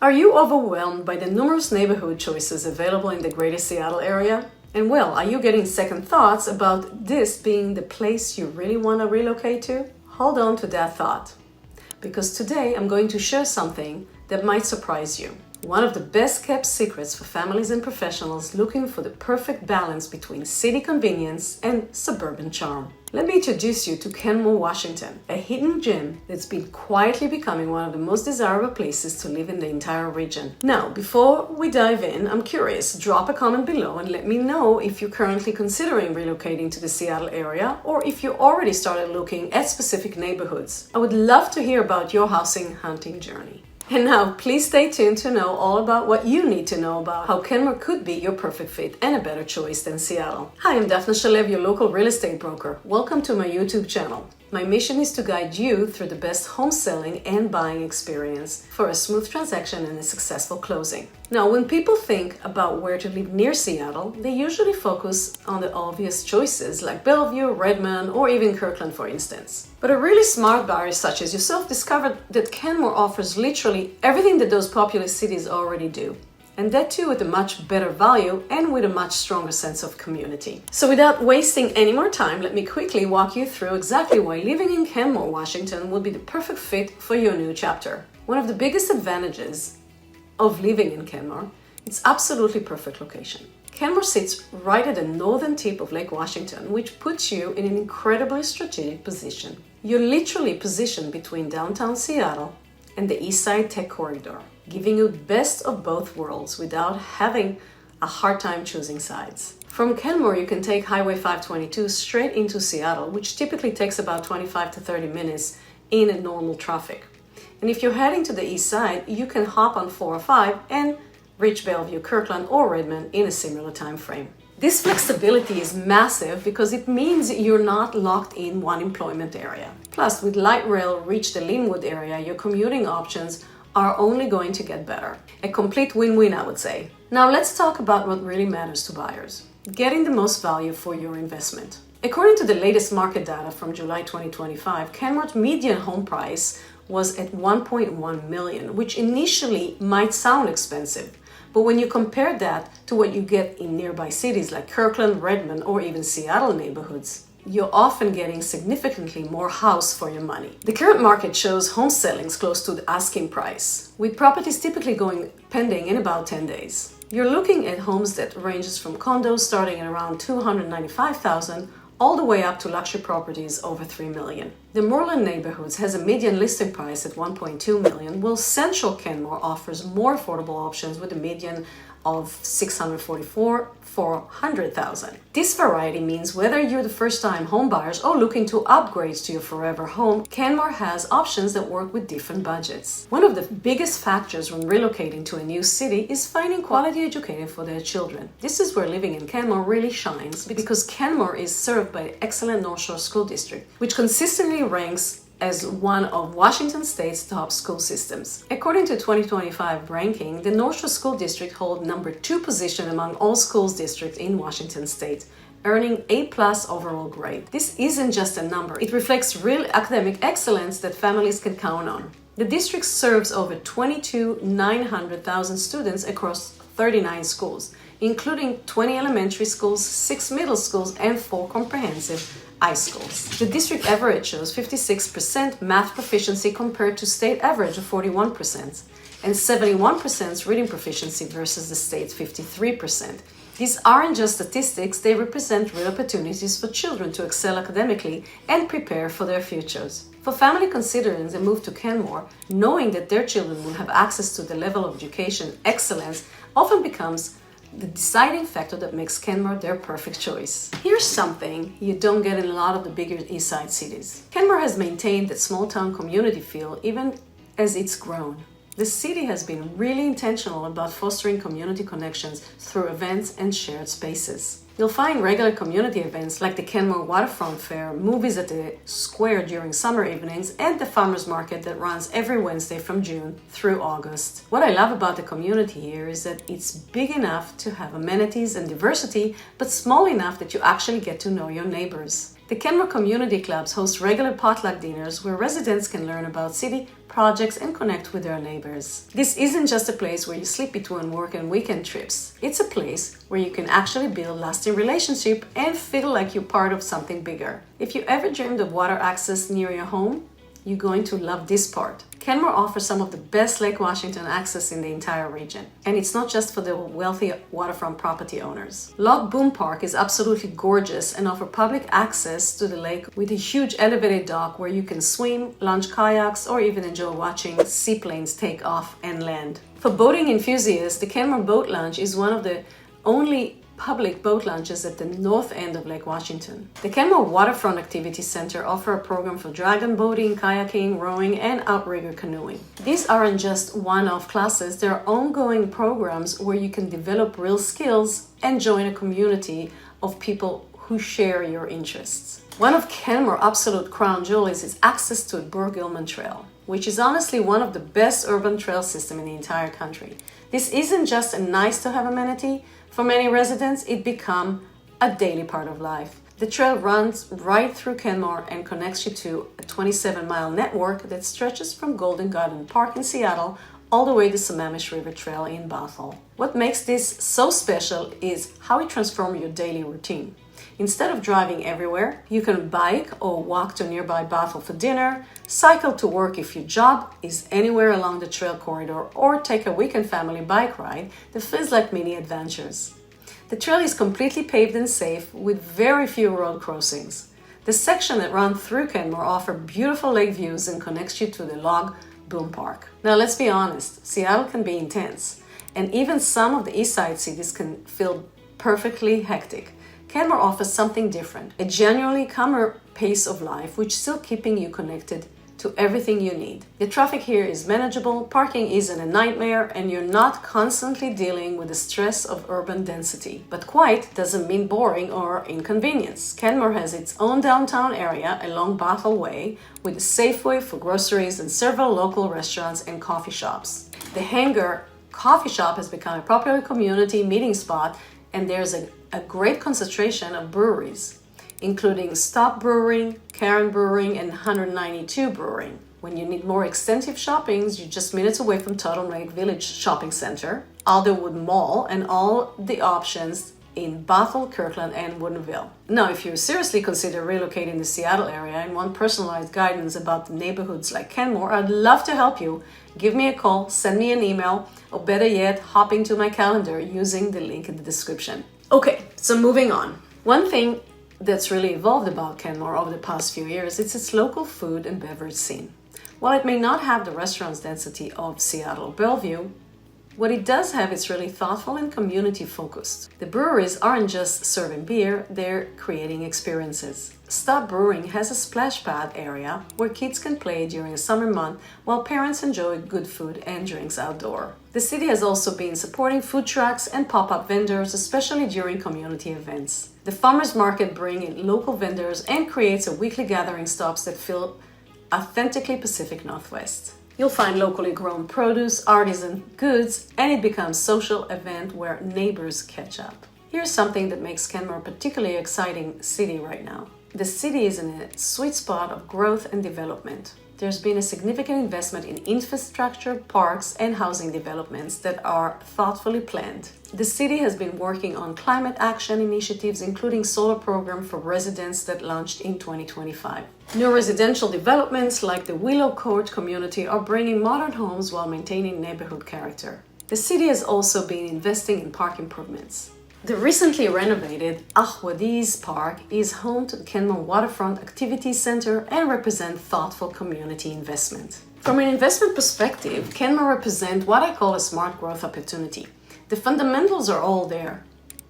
Are you overwhelmed by the numerous neighborhood choices available in the greater Seattle area? And well, are you getting second thoughts about this being the place you really want to relocate to? Hold on to that thought, because today I'm going to share something that might surprise you. One of the best kept secrets for families and professionals looking for the perfect balance between city convenience and suburban charm. Let me introduce you to Kenmore, Washington, a hidden gem that's been quietly becoming one of the most desirable places to live in the entire region. Now, before we dive in, I'm curious, drop a comment below and let me know if you're currently considering relocating to the Seattle area or if you already started looking at specific neighborhoods. I would love to hear about your housing hunting journey. And now, please stay tuned to know all about what you need to know about how Kenmore could be your perfect fit and a better choice than Seattle. Hi, I'm Dafna, your local real estate broker. Welcome to my YouTube channel. My mission is to guide you through the best home selling and buying experience for a smooth transaction and a successful closing. Now, when people think about where to live near Seattle, they usually focus on the obvious choices like Bellevue, Redmond, or even Kirkland, for instance. But a really smart buyer such as yourself discovered that Kenmore offers literally everything that those populous cities already do. And that too with a much better value and with a much stronger sense of community. So without wasting any more time, let me quickly walk you through exactly why living in Kenmore, Washington would be the perfect fit for your new chapter. One of the biggest advantages of living in Kenmore, it's absolutely perfect location. Kenmore sits right at the northern tip of Lake Washington, which puts you in an incredibly strategic position. You're literally positioned between downtown Seattle and the East Side Tech Corridor, giving you the best of both worlds without having a hard time choosing sides. From Kenmore, you can take Highway 522 straight into Seattle, which typically takes about 25 to 30 minutes in a normal traffic. And if you're heading to the east side, you can hop on 405 and reach Bellevue, Kirkland, or Redmond in a similar time frame. This flexibility is massive because it means you're not locked in one employment area. Plus, with light rail reach the Linwood area, your commuting options are only going to get better. A complete win-win, I would say. Now let's talk about what really matters to buyers. Getting the most value for your investment. According to the latest market data from July 2025, Kenmore's median home price was at $1.1 million, which initially might sound expensive. But when you compare that to what you get in nearby cities like Kirkland, Redmond, or even Seattle neighborhoods, you're often getting significantly more house for your money. The current market shows home sellings close to the asking price, with properties typically going pending in about 10 days. You're looking at homes that ranges from condos starting at around $295,000 all the way up to luxury properties over $3 million. The Moreland neighborhoods has a median listing price at $1.2 million, while Central Kenmore offers more affordable options with a median of $644,000 for $100,000. This variety means whether you're the first-time home buyers or looking to upgrade to your forever home, Kenmore has options that work with different budgets. One of the biggest factors when relocating to a new city is finding quality education for their children. This is where living in Kenmore really shines because Kenmore is served by the excellent North Shore School District, which consistently ranks as one of Washington State's top school systems. According to 2025 ranking, the North Shore School District holds number 2 position among all schools districts in Washington State, earning A+ overall grade. This isn't just a number, it reflects real academic excellence that families can count on. The district serves over 900,000 students across 39 schools, including 20 elementary schools, 6 middle schools, and 4 comprehensive high schools. The district average shows 56% math proficiency compared to state average of 41%, and 71% reading proficiency versus the state's 53%. These aren't just statistics, they represent real opportunities for children to excel academically and prepare for their futures. For family considering the move to Kenmore, knowing that their children will have access to the level of education excellence often becomes the deciding factor that makes Kenmore their perfect choice. Here's something you don't get in a lot of the bigger East Side cities. Kenmore has maintained that small town community feel even as it's grown. The city has been really intentional about fostering community connections through events and shared spaces. You'll find regular community events like the Kenmore Waterfront Fair, movies at the square during summer evenings, and the farmers market that runs every Wednesday from June through August. What I love about the community here is that it's big enough to have amenities and diversity, but small enough that you actually get to know your neighbors. The Kenmore community clubs host regular potluck dinners where residents can learn about city projects and connect with their neighbors. This isn't just a place where you sleep between work and weekend trips. It's a place where you can actually build lasting relationships and feel like you're part of something bigger. If you ever dreamed of water access near your home, you're going to love this part. Kenmore offers some of the best Lake Washington access in the entire region. And it's not just for the wealthy waterfront property owners. Log Boom Park is absolutely gorgeous and offers public access to the lake with a huge elevated dock where you can swim, launch kayaks, or even enjoy watching seaplanes take off and land. For boating enthusiasts, the Kenmore Boat Launch is one of the only public boat launches at the north end of Lake Washington. The Kenmore Waterfront Activity Center offers a program for dragon boating, kayaking, rowing, and outrigger canoeing. These aren't just one-off classes, they are ongoing programs where you can develop real skills and join a community of people who share your interests. One of Kenmore's absolute crown jewels is access to a Burke-Gilman Trail, which is honestly one of the best urban trail systems in the entire country. This isn't just a nice-to-have amenity. For many residents, it becomes a daily part of life. The trail runs right through Kenmore and connects you to a 27-mile network that stretches from Golden Garden Park in Seattle all the way to Sammamish River Trail in Bothell. What makes this so special is how it transforms your daily routine. Instead of driving everywhere, you can bike or walk to nearby Bothell for dinner, cycle to work if your job is anywhere along the trail corridor, or take a weekend family bike ride that feels like mini adventures. The trail is completely paved and safe with very few road crossings. The section that runs through Kenmore offers beautiful lake views and connects you to the Log Boom Park. Now let's be honest, Seattle can be intense, and even some of the east side cities can feel perfectly hectic. Kenmore offers something different, a genuinely calmer pace of life which still keeping you connected to everything you need. The traffic here is manageable, parking isn't a nightmare, and you're not constantly dealing with the stress of urban density. But quiet doesn't mean boring or inconvenience. Kenmore has its own downtown area along Bothell Way with a Safeway for groceries and several local restaurants and coffee shops. The Hangar Coffee Shop has become a popular community meeting spot, and there's a great concentration of breweries, including Stop Brewing, Karen Brewing, and 192 Brewing. When you need more extensive shoppings, you're just minutes away from Totem Lake Village Shopping Center, Alderwood Mall, and all the options in Bothell, Kirkland, and Woodinville. Now, if you seriously consider relocating the Seattle area and want personalized guidance about the neighborhoods like Kenmore, I'd love to help you. Give me a call, send me an email, or better yet, hop into my calendar using the link in the description. Okay, so moving on. One thing that's really evolved about Kenmore over the past few years is its local food and beverage scene. While it may not have the restaurants density of Seattle or Bellevue, what it does have is really thoughtful and community focused. The breweries aren't just serving beer, they're creating experiences. Stop Brewing has a splash pad area where kids can play during a summer month while parents enjoy good food and drinks outdoor. The city has also been supporting food trucks and pop-up vendors, especially during community events. The farmers market brings in local vendors and creates a weekly gathering stops that feel authentically Pacific Northwest. You'll find locally grown produce, artisan goods, and it becomes a social event where neighbors catch up. Here's something that makes Kenmore a particularly exciting city right now. The city is in a sweet spot of growth and development. There's been a significant investment in infrastructure, parks, and housing developments that are thoughtfully planned. The city has been working on climate action initiatives, including solar program for residents that launched in 2025. New residential developments like the Willow Court community are bringing modern homes while maintaining neighborhood character. The city has also been investing in park improvements. The recently renovated Ahwadiz Park is home to the Kenmore Waterfront Activity Center and represents thoughtful community investment. From an investment perspective, Kenmore represents what I call a smart growth opportunity. The fundamentals are all there.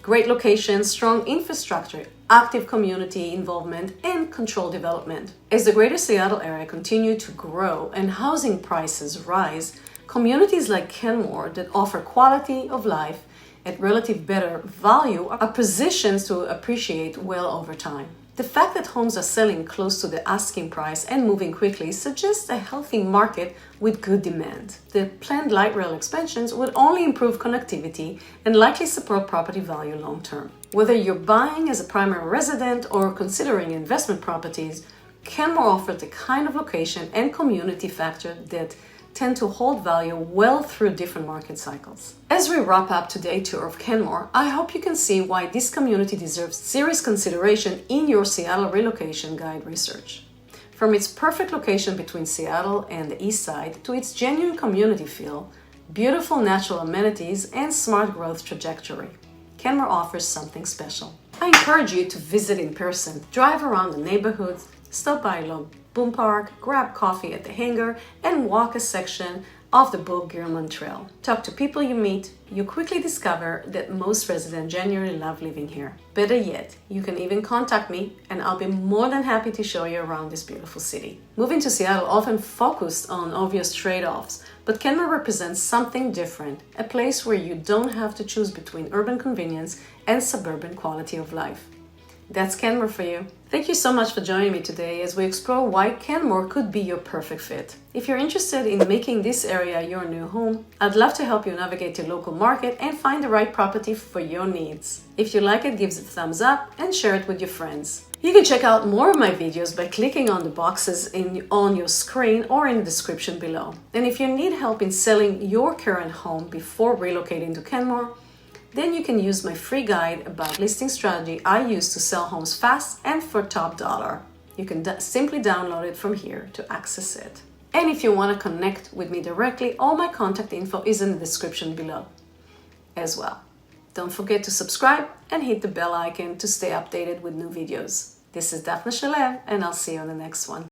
Great location, strong infrastructure, active community involvement, and controlled development. As the greater Seattle area continues to grow and housing prices rise, communities like Kenmore that offer quality of life at relative better value are positioned to appreciate well over time. The fact that homes are selling close to the asking price and moving quickly suggests a healthy market with good demand. The planned light rail expansions would only improve connectivity and likely support property value long term. Whether you're buying as a primary resident or considering investment properties, Kenmore offers the kind of location and community factor that tend to hold value well through different market cycles. As we wrap up today's tour of Kenmore, I hope you can see why this community deserves serious consideration in your Seattle relocation guide research. From its perfect location between Seattle and the east side to its genuine community feel, beautiful natural amenities, and smart growth trajectory, Kenmore offers something special. I encourage you to visit in person, drive around the neighborhood, stop by Log Boom Park, grab coffee at the hangar, and walk a section of the Burke-Gilman Trail. Talk to people you meet. You quickly discover that most residents genuinely love living here. Better yet, you can even contact me and I'll be more than happy to show you around this beautiful city. Moving to Seattle often focused on obvious trade-offs, but Kenmore represents something different, a place where you don't have to choose between urban convenience and suburban quality of life. That's Kenmore for you. Thank you so much for joining me today as we explore why Kenmore could be your perfect fit. If you're interested in making this area your new home, I'd love to help you navigate the local market and find the right property for your needs. If you like it, give it a thumbs up and share it with your friends. You can check out more of my videos by clicking on the boxes on your screen or in the description below. And if you need help in selling your current home before relocating to Kenmore, then you can use my free guide about listing strategy I use to sell homes fast and for top dollar. You can simply download it from here to access it. And if you want to connect with me directly, all my contact info is in the description below as well. Don't forget to subscribe and hit the bell icon to stay updated with new videos. This is Dafna and I'll see you on the next one.